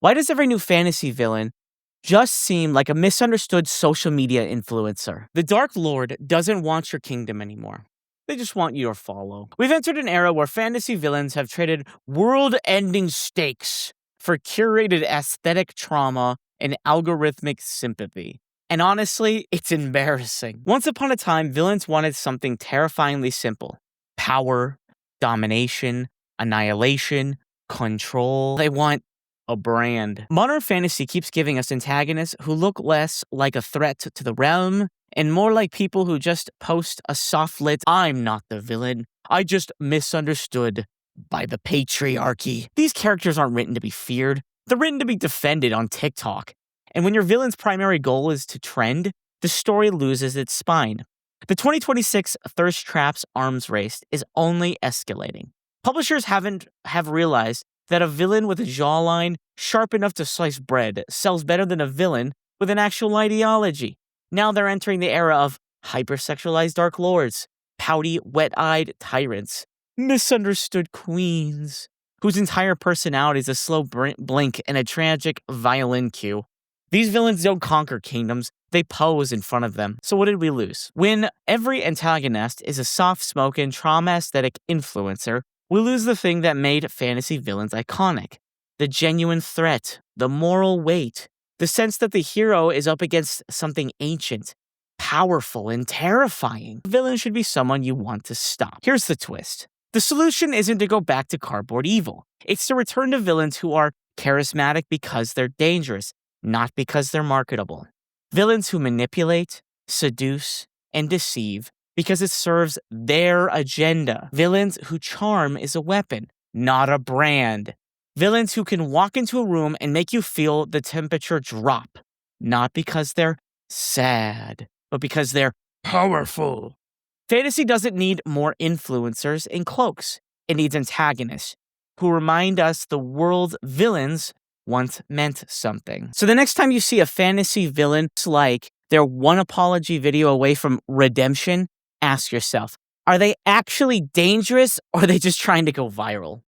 Why does every new fantasy villain just seem like a misunderstood social media influencer? The Dark Lord doesn't want your kingdom anymore. They just want you to follow. We've entered an era where fantasy villains have traded world-ending stakes for curated aesthetic trauma and algorithmic sympathy. And honestly, it's embarrassing. Once upon a time, villains wanted something terrifyingly simple: power, domination, annihilation, control. They want a brand. Modern fantasy keeps giving us antagonists who look less like a threat to the realm and more like people who just post a soft-lit, "I'm not the villain, I just misunderstood by the patriarchy." These characters aren't written to be feared, they're written to be defended on TikTok. And when your villain's primary goal is to trend, the story loses its spine. The 2026 thirst traps arms race is only escalating. Publishers have realized that a villain with a jawline sharp enough to slice bread sells better than a villain with an actual ideology. Now they're entering the era of hypersexualized dark lords, pouty, wet-eyed tyrants, misunderstood queens, whose entire personality is a slow blink and a tragic violin cue. These villains don't conquer kingdoms, they pose in front of them. So what did we lose? When every antagonist is a soft-spoken, trauma-aesthetic influencer, we lose the thing that made fantasy villains iconic: the genuine threat, the moral weight, the sense that the hero is up against something ancient, powerful, and terrifying. The villain should be someone you want to stop. Here's the twist. The solution isn't to go back to cardboard evil. It's to return to villains who are charismatic because they're dangerous, not because they're marketable. Villains who manipulate, seduce, and deceive because it serves their agenda. Villains who charm is a weapon, not a brand. Villains who can walk into a room and make you feel the temperature drop, not because they're sad, but because they're powerful. Fantasy doesn't need more influencers in cloaks. It needs antagonists who remind us the world's villains once meant something. So the next time you see a fantasy villain, it's like they're one apology video away from redemption, ask yourself, are they actually dangerous or are they just trying to go viral?